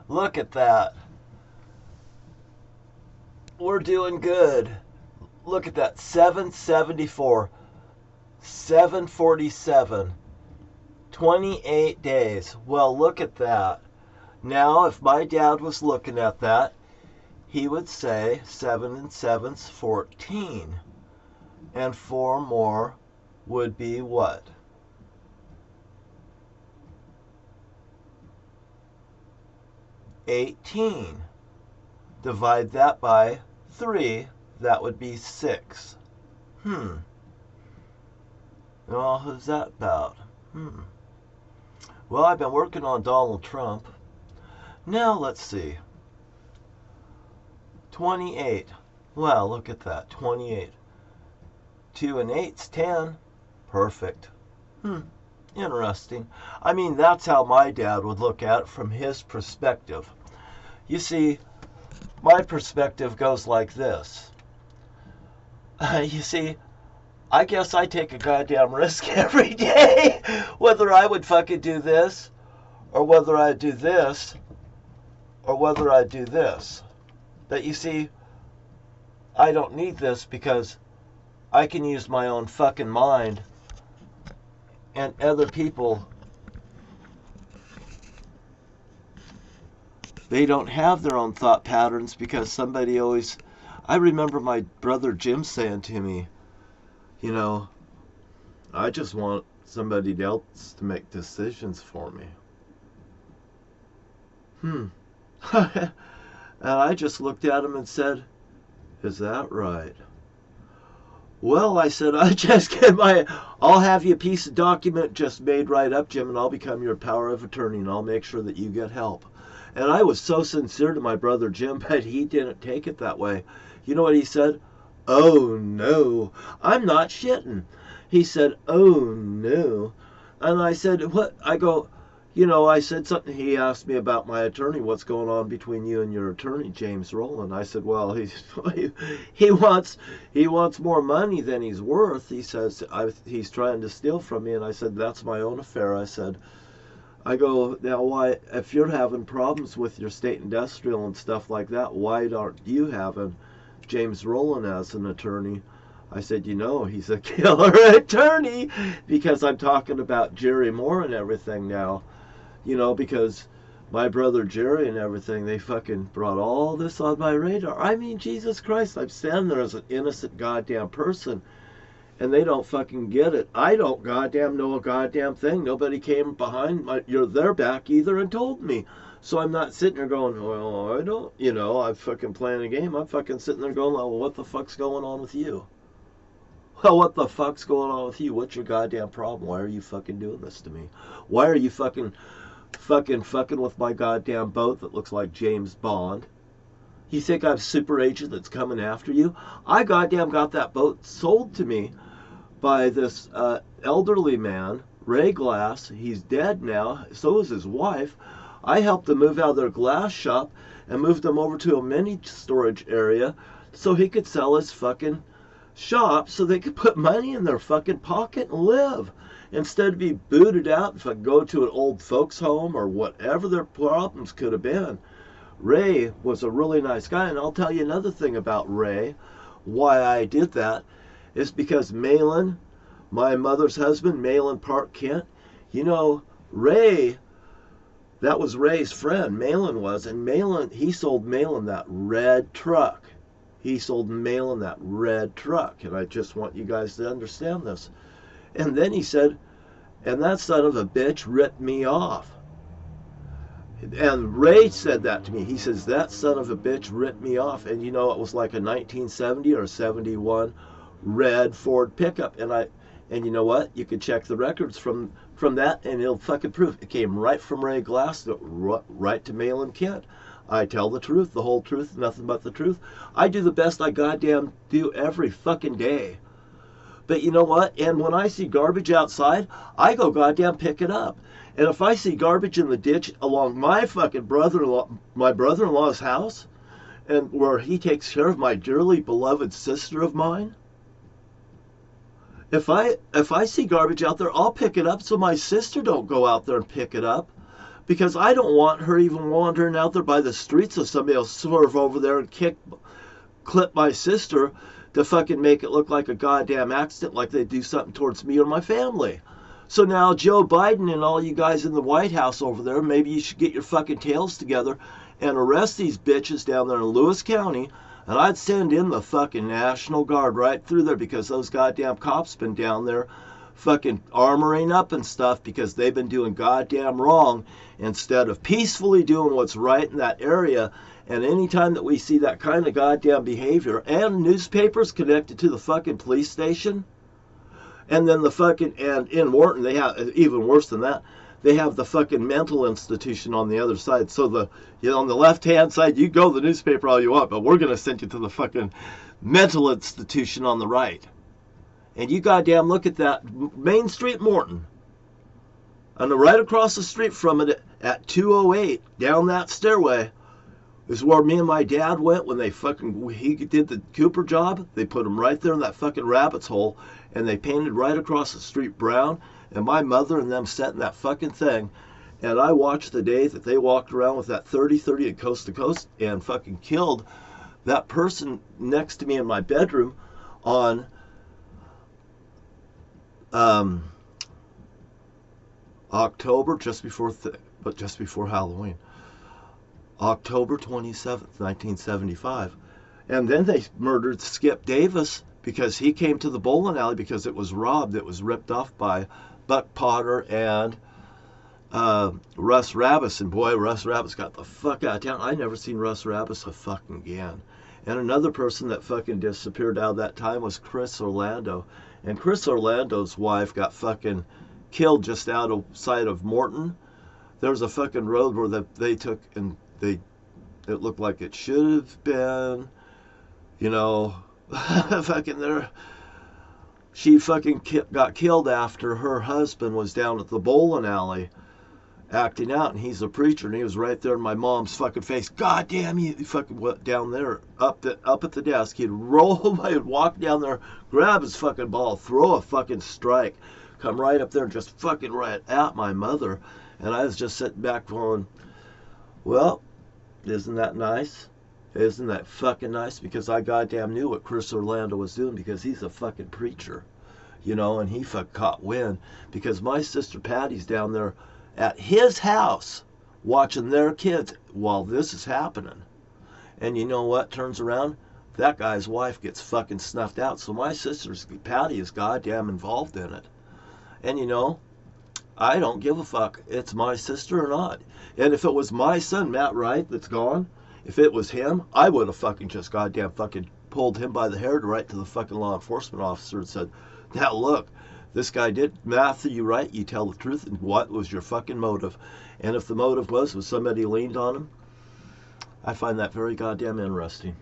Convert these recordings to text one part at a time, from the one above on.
Look at that. We're doing good. Look at that. 774. 747. 28 days. Well, look at that. Now, if my dad was looking at that, he would say 7 and 7's 14. And 4 more would be what? 18. Divide that by 3, that would be 6. Well, who's that about? Well, I've been working on Donald Trump. Now, let's see. 28. Well, look at that. 28. 2 and 8's 10. Perfect. Interesting. I mean, that's how my dad would look at it from his perspective. You see, my perspective goes like this. You see, I guess I take a goddamn risk every day, whether I would fucking do this, or whether I do this, or whether I do this. But you see, I don't need this because I can use my own fucking mind, and other people, they don't have their own thought patterns because somebody always... I remember my brother Jim saying to me, you know, I just want somebody else to make decisions for me. And I just looked at him and said, is that right? Well, I said, I'll have you a piece of document just made right up, Jim, and I'll become your power of attorney, and I'll make sure that you get help. And I was so sincere to my brother Jim, but he didn't take it that way. You know what he said? Oh, no, I'm not shitting. He said, oh, no. And I said, what? I go, you know, I said something. He asked me about my attorney. What's going on between you and your attorney, James Rowland? I said, well, he wants more money than he's worth. He says, he's trying to steal from me. And I said, that's my own affair. I go, now why, if you're having problems with your state industrial and stuff like that, why aren't you having James Rowland as an attorney? I said, you know, he's a killer attorney because I'm talking about Jerry Moore and everything now. You know, because my brother Jerry and everything, they fucking brought all this on my radar. I mean, Jesus Christ, I'm standing there as an innocent goddamn person, and they don't fucking get it. I don't goddamn know a goddamn thing. Nobody came behind their back either and told me. So I'm not sitting there going, well, I don't, you know, I'm fucking playing a game. I'm fucking sitting there going, well, what the fuck's going on with you? Well, what the fuck's going on with you? What's your goddamn problem? Why are you fucking doing this to me? Why are you fucking with my goddamn boat that looks like James Bond? You think I'm a super agent that's coming after you? I goddamn got that boat sold to me by this elderly man, Ray Glass. He's dead now. So is his wife. I helped them move out of their glass shop and moved them over to a mini storage area so he could sell his fucking shop so they could put money in their fucking pocket and live instead of be booted out if I go to an old folks home or whatever their problems could have been. Ray was a really nice guy, and I'll tell you another thing about Ray. Why I did that is because Malin, my mother's husband, Malin Park Kent, you know, Ray, that was Ray's friend, Malin was, and Malin, he sold Malin that red truck. He sold Malin that red truck, and I just want you guys to understand this. And then he said, and that son of a bitch ripped me off. And Ray said that to me. He says, that son of a bitch ripped me off. And you know, it was like a 1970 or 71 red Ford pickup. And you know what? You could check the records from that, and it'll fucking prove. It came right from Ray Glass, right to Malin Kent. I tell the truth, the whole truth, nothing but the truth. I do the best I goddamn do every fucking day. But you know what? And when I see garbage outside, I go goddamn pick it up. And if I see garbage in the ditch along my fucking my brother-in-law's house, and where he takes care of my dearly beloved sister of mine, if I see garbage out there, I'll pick it up so my sister don't go out there and pick it up. Because I don't want her even wandering out there by the streets so somebody will swerve over there and clip my sister to fucking make it look like a goddamn accident, like they do something towards me or my family. So now Joe Biden and all you guys in the White House over there, maybe you should get your fucking tails together and arrest these bitches down there in Lewis County. And I'd send in the fucking National Guard right through there, because those goddamn cops been down there fucking armoring up and stuff because they've been doing goddamn wrong instead of peacefully doing what's right in that area. And anytime that we see that kind of goddamn behavior, and newspapers connected to the fucking police station, and then the fucking, and in Morton, they have, even worse than that, they have the fucking mental institution on the other side. So the, you know, on the left-hand side, you go the newspaper all you want, but we're going to send you to the fucking mental institution on the right. And you goddamn look at that, Main Street, Morton. And right across the street from it at 208, down that stairway, is where me and my dad went when he did the Cooper job. They put him right there in that fucking rabbit's hole, and they painted right across the street brown. And my mother and them sat in that fucking thing. And I watched the day that they walked around with that 30-30 at coast to coast and fucking killed that person next to me in my bedroom on October, just before Halloween, October 27th, 1975. And then they murdered Skip Davis because he came to the bowling alley because it was robbed. It was ripped off by Buck Potter and Russ Rabbis. And boy, Russ Rabbis got the fuck out of town. I never seen Russ Rabbis a fucking again. And another person that fucking disappeared out of that time was Chris Orlando. And Chris Orlando's wife got fucking killed just outside of Morton. There was a fucking road where they took and it looked like it should have been, you know, fucking there. She fucking got killed after her husband was down at the bowling alley acting out, and he's a preacher, and he was right there in my mom's fucking face. God damn, he fucking went down there up at the desk. He'd walk down there, grab his fucking ball, throw a fucking strike, come right up there and just fucking right at my mother. And I was just sitting back going, well, isn't that nice? Isn't that fucking nice? Because I goddamn knew what Chris Orlando was doing, because he's a fucking preacher, you know, and he fucking caught wind because my sister Patty's down there at his house watching their kids while this is happening. And you know what turns around? That guy's wife gets fucking snuffed out. So my sister Patty is goddamn involved in it. And you know, I don't give a fuck. It's my sister or not. And if it was my son, Matt Wright, that's gone, if it was him, I would have fucking just goddamn fucking pulled him by the hair right to the fucking law enforcement officer and said, now look, this guy did Matthew Wright, you tell the truth, and what was your fucking motive? And if the motive was somebody leaned on him, I find that very goddamn interesting.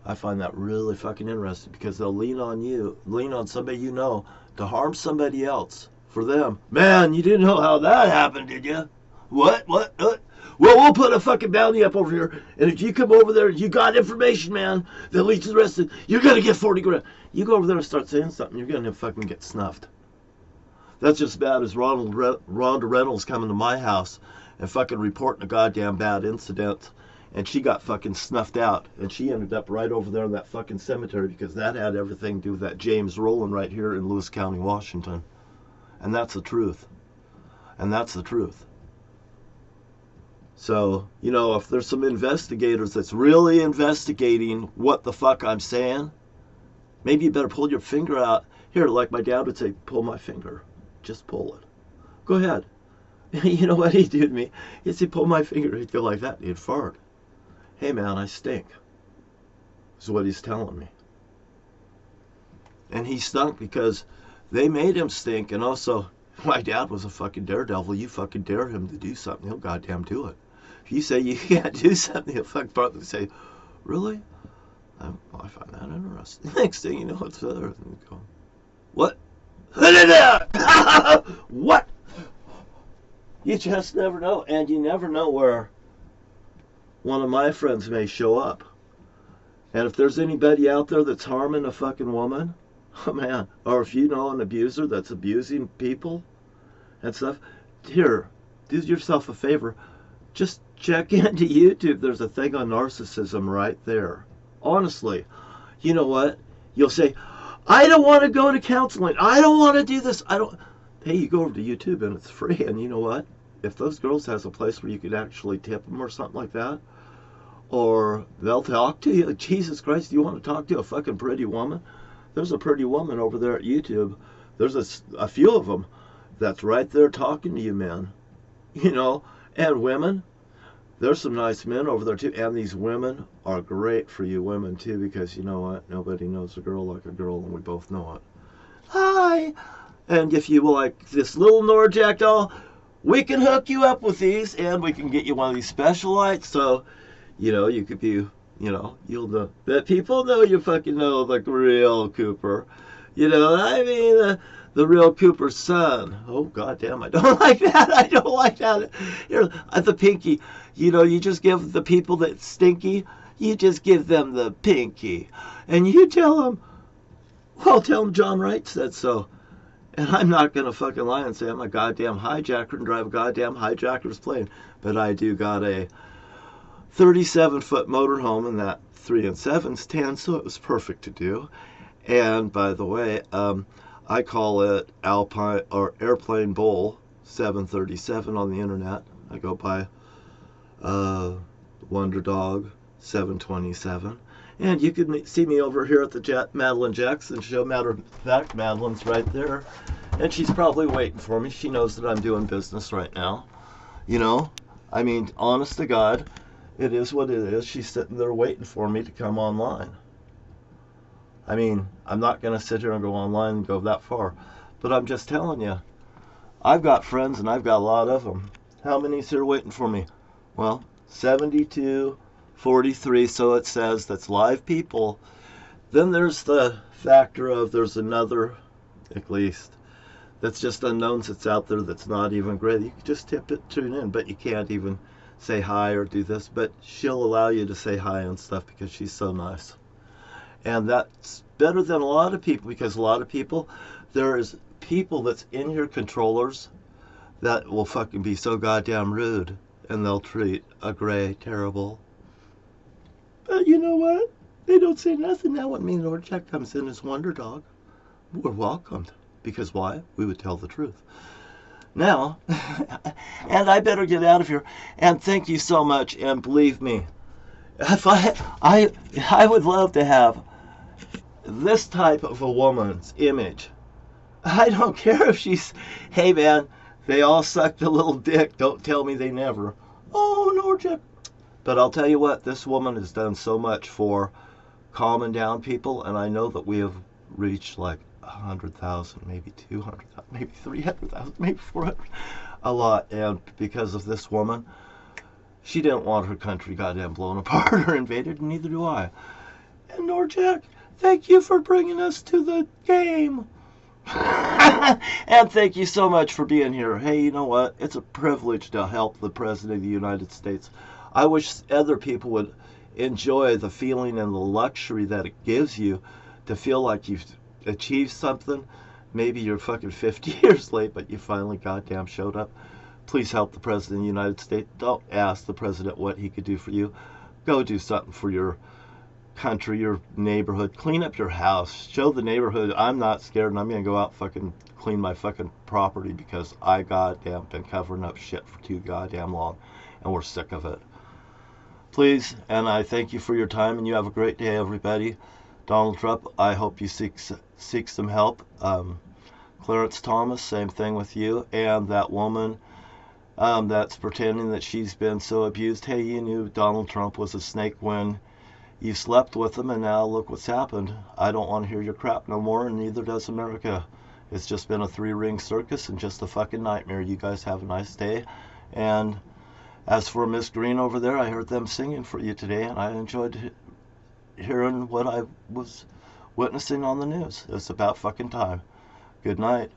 I find that really fucking interesting, because they'll lean on somebody you know to harm somebody else for them. Man, you didn't know how that happened, did you? What? Well, we'll put a fucking bounty up over here, and if you come over there, you got information, man, that leads to the rest of it, you're going to get 40 grand. You go over there and start saying something, you're going to fucking get snuffed. That's just bad as Rhonda Reynolds coming to my house and fucking reporting a goddamn bad incident, and she got fucking snuffed out, and she ended up right over there in that fucking cemetery, because that had everything to do with that James Rowland right here in Lewis County, Washington. And that's the truth. And that's the truth. So, you know, if there's some investigators that's really investigating what the fuck I'm saying, maybe you better pull your finger out. Here, like my dad would say, pull my finger. Just pull it. Go ahead. You know what he'd do to me? He'd say, pull my finger. He'd go like that. He'd fart. Hey, man, I stink. Is what he's telling me. And he stunk because they made him stink. And also, my dad was a fucking daredevil. You fucking dare him to do something, he'll goddamn do it. If you say you can't do something, he'll fucking probably say, really? I find that interesting. Next thing you know, it's the other thing. Go, what? What? You just never know. And you never know where one of my friends may show up. And if there's anybody out there that's harming a fucking woman, oh man, or if you know an abuser that's abusing people and stuff, here, do yourself a favor. Just check into YouTube. There's a thing on narcissism right there. Honestly, you know what? You'll say, I don't want to go to counseling. I don't want to do this. I don't. Hey, you go over to YouTube and it's free. And you know what? If those girls has a place where you could actually tip them or something like that, or they'll talk to you. Jesus Christ, you want to talk to a fucking pretty woman? There's a pretty woman over there at YouTube. There's a few of them that's right there talking to you, man. You know, and women. There's some nice men over there too, and these women are great for you women too, because you know what? Nobody knows a girl like a girl, and we both know it. Hi! And if you like this little Norjack doll, we can hook you up with these, and we can get you one of these special lights, so, you know, you could be, you know, you'll know that people know you fucking know the real Cooper. You know, I mean, the real Cooper's son. Oh, goddamn, I don't like that. I don't like that. Here, the pinky. You know, you just give the people that stinky, you just give them the pinky. And you tell them, well, tell them John Wright said so. And I'm not going to fucking lie and say I'm a goddamn hijacker and drive a goddamn hijacker's plane. But I do got a 37-foot motorhome, and that 3 and 7's 10, so it was perfect to do. And by the way, I call it Alpine or Airplane Bowl 737 on the internet. I go by Wonder Dog 727. And you can see me over here at the Madeline Jackson show. Matter of fact, Madeline's right there. And she's probably waiting for me. She knows that I'm doing business right now. You know, I mean, honest to God, it is what it is. She's sitting there waiting for me to come online. I mean, I'm not going to sit here and go online and go that far. But I'm just telling you, I've got friends and I've got a lot of them. How many's here waiting for me? Well, 72, 43, so it says. That's live people. Then there's the factor of there's another, at least, that's just unknowns that's out there that's not even great. You can just tune in, but you can't even say hi or do this. But she'll allow you to say hi and stuff because she's so nice. And that's better than a lot of people, because a lot of people, there is people that's in here, controllers, that will fucking be so goddamn rude, and they'll treat a gray terrible. But you know what? They don't say nothing now when me and Norjack comes in as Wonder Dog. We're welcomed. Because why? We would tell the truth. Now, and I better get out of here. And thank you so much. And believe me, if I would love to have this type of a woman's image. I don't care if she's, hey man, they all sucked a little dick. Don't tell me they never. Oh, Norjack. But I'll tell you what, this woman has done so much for calming down people, and I know that we have reached like 100,000, maybe 200,000, maybe 300,000, maybe 400, a lot. And because of this woman, she didn't want her country goddamn blown apart or invaded, and neither do I. And Norjack, thank you for bringing us to the game. And thank you so much for being here. Hey, you know what? It's a privilege to help the President of the United States. I wish other people would enjoy the feeling and the luxury that it gives you to feel like you've achieved something. Maybe you're fucking 50 years late, but you finally goddamn showed up. Please help the President of the United States. Don't ask the President what he could do for you. Go do something for your country, your neighborhood. Clean up your house. Show the neighborhood I'm not scared, and I'm going to go out fucking clean my fucking property because I goddamn been covering up shit for too goddamn long, and we're sick of it. Please, and I thank you for your time, and you have a great day, everybody. Donald Trump, I hope you seek some help. Clarence Thomas, same thing with you. And that woman that's pretending that she's been so abused. Hey, you knew Donald Trump was a snake when you slept with him, and now look what's happened. I don't want to hear your crap no more, and neither does America. It's just been a three-ring circus and just a fucking nightmare. You guys have a nice day. And as for Miss Green over there, I heard them singing for you today, and I enjoyed hearing what I was witnessing on the news. It's about fucking time. Good night.